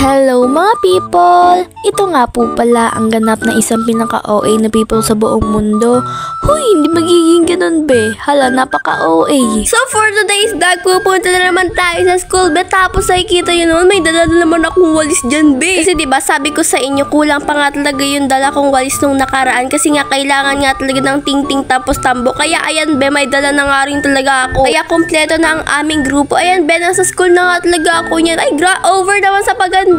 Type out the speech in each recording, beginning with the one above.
Hello mga people! Ito nga po pala ang ganap na isang pinaka-OA na people sa buong mundo. Huy, hindi magiging ganun be. Hala, napaka-OA. So for today's vlog, pupunta na naman tayo sa school be. Tapos ay kita yun naman, may dala na naman akong walis dyan be. Kasi diba sabi ko sa inyo, kulang pa nga talaga yung dala kong walis nung nakaraan. Kasi nga kailangan nga talaga ng ting-ting tapos tambo. Kaya ayan be, may dala na nga rin talaga ako. Kaya kompleto na ang aming grupo. Ayan be, nasa school na nga talaga ako niyan. Ay, over naman sa paganda.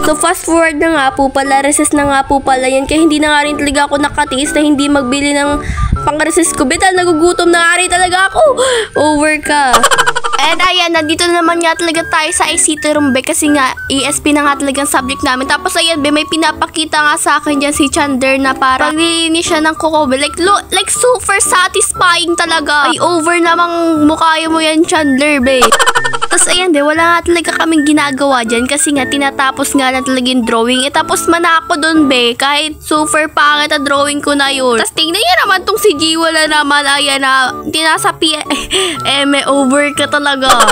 So fast forward na nga po pala, recess na nga po pala yan. Kaya hindi na nga rin talaga ako nakatiis na hindi magbili ng pang-recess ko. Betal, nagugutom na nga rin talaga ako. Over ka. And ayan, nandito na naman nga talaga tayo sa ICT room be. Kasi nga, ESP na nga talaga ang subject namin. Tapos ayan be, may pinapakita nga sa akin dyan si Chandler na para paglilinis siya ng kuko be. Like super satisfying talaga. Ay, over namang mukha mo yan, Chandler be. Tapos ayan be, wala nga talaga kaming ginagawa dyan. Kasi nga, tinatapos nga na talaga yung drawing. Tapos mana ako dun be, kahit super pangit na drawing ko na yun. Tapos tingnan niya naman tong si G, wala naman, ayan na, tinasapi, may over ka talaga.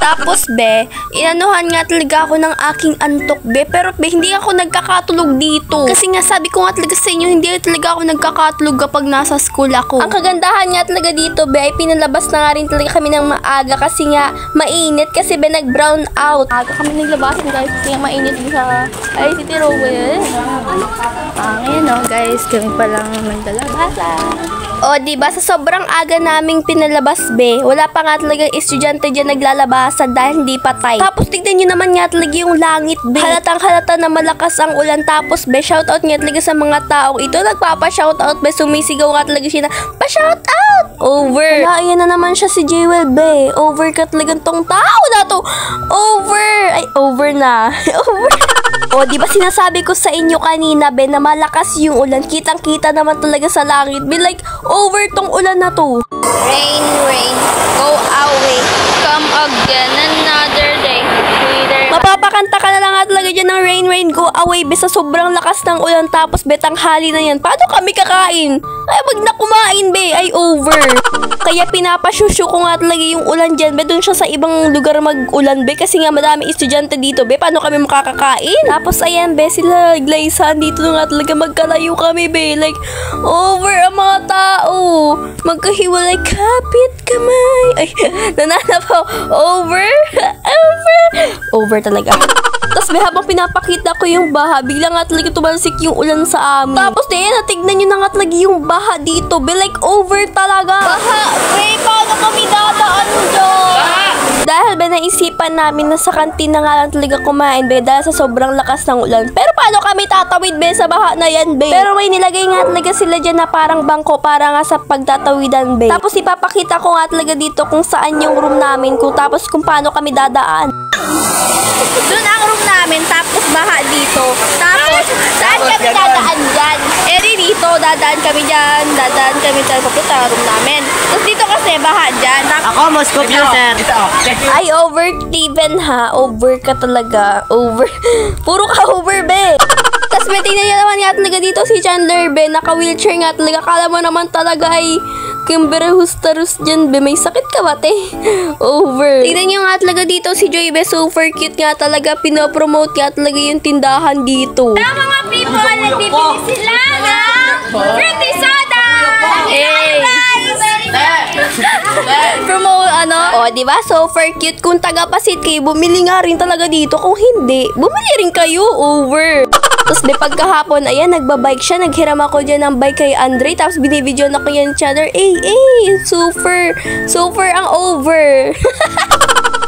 Tapos be, inanuhan nga talaga ako ng aking antok be. Pero be, hindi ako nagkakatulog dito. Kasi nga sabi ko nga talaga sa inyo, hindi talaga ako nagkakatulog kapag nasa school ako. Ang kagandahan nga talaga dito be, ay pinalabas na nga rin talaga kami ng maaga. Kasi nga, mainit. Kasi be, nag-brown out. Aga kami naglabasan guys. Kasi nga mainit sa ICT Rowell. Ngayon o guys, kami palang nagdalabasan. O, diba, sa sobrang aga naming pinalabas, be, wala pa nga talagang estudyante dyan naglalabasan dahil hindi patay. Tapos, tignan nyo naman nga talaga yung langit, be. Halatang halata na malakas ang ulan. Tapos, be, shoutout nga talaga sa mga taong ito. Nagpapa-shoutout, be, sumisigaw nga talaga siya na, pa-shoutout! Over! Wala, ayan na naman siya si Jewel, be. Over ka talagang tong tao na to. Over! Ay, over na. Over. O, diba sinasabi ko sa inyo kanina, be, na malakas yung ulan. Kitang-kita naman talaga sa langit, be. Like, over tong ulan na to. Rain, rain, go away. Come again another day. Mapapakanta ka na lang at talaga dyan ng rain, rain, go away. Be, sa sobrang lakas ng ulan. Tapos, be, tanghali na yan. Paano kami kakain? Ay, wag na kumain, be. Ay, over. Kaya pinapasyusyo ko nga talaga yung ulan dyan, be. Doon siya sa ibang lugar mag-ulan, be. Kasi nga madami estudyante dito, be. Paano kami makakakain? Tapos, ayan, be, sila Glaysan dito na nga talaga magkalayo kami, be. Like, over ang mga tao. Magkahiwalay, kapit kamay. Ay, nananapaw. Over. Over. Over talaga. Tapos, be, habang pinapakita ko yung baha, bigla nga talaga tumalsik yung ulan sa amin. Tapos, natignan nyo na nga talaga yung baha dito, be. Like, over talaga. Baha. Be, paano kami dadaan dyan? Dahil be, naisipan namin na sa kantin na nga lang talaga kumain, be, dahil sa sobrang lakas ng ulan. Pero paano kami tatawid, be, sa baha na yan, be? Pero may nilagay nga talaga sila dyan na parang bangko para nga sa pagtatawidan, be. Tapos ipapakita ko nga talaga dito kung saan yung room namin, tapos kung paano kami dadaan. Doon ang room namin, tapos baha dito. Tapos, saan kami dadaan dyan? Dito, dadaan kami dyan. Dadaan kami dyan sa room namin. Tapos dito kasi, baha dyan. Ako, Moscow user. Ay, over, Steven, ha? Over ka talaga. Over. Puro ka over, be. Tapos may tingnan niya naman nga talaga dito si Chandler, be. Naka-wheelchair nga talaga. Kala mo naman talaga ay Kimberhustarus dyan, be. May sakit ka ba, te? Over. Tingnan niyo nga talaga dito si Joy, be. Super cute nga talaga. Pinopromote nga talaga yung tindahan dito. Tama mga people, nagbibili sila ng fruity soda! Hey! Promote, ano? O, diba? Super cute. Kung taga-Pasit kayo, bumili nga rin talaga dito. Kung hindi, bumili rin kayo. Over. Tapos, be, pagkahapon, ayan, nagbabike siya. Naghiram ako dyan ng bike kay Andre. Tapos, binibidyo na ko yan channel. Super ang over.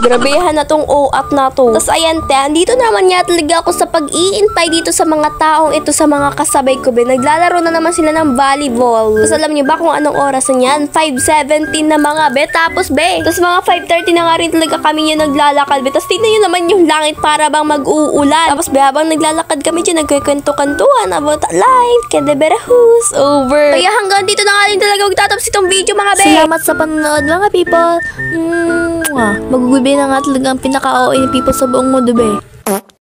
Grabehan na tong OAT na to. Tapos, ayan, dito naman nga talaga ako sa pag-iintay dito sa mga taong ito, sa mga kasabay ko, be. Naglalaro na naman sila ng volleyball. Tapos, alam niyo ba kung anong oras na yan? 5:17 na mga, be. Tapos, be, tapos mga 5:30 na nga rin talaga kami yung naglalakad, be. Tapos, tignan nyo naman yung langit para bang mag-uulan. Tapos, be, habang naglalakad kami dyan, nagkikwento-kantuhan about life, kedeberahus, over. Kaya hanggang dito na nga rin talaga magtatapos itong video, mga be. Salamat sa panonood, mga people. Magugubi na nga talaga ang pinaka-OA ni people sa buong mundo, be.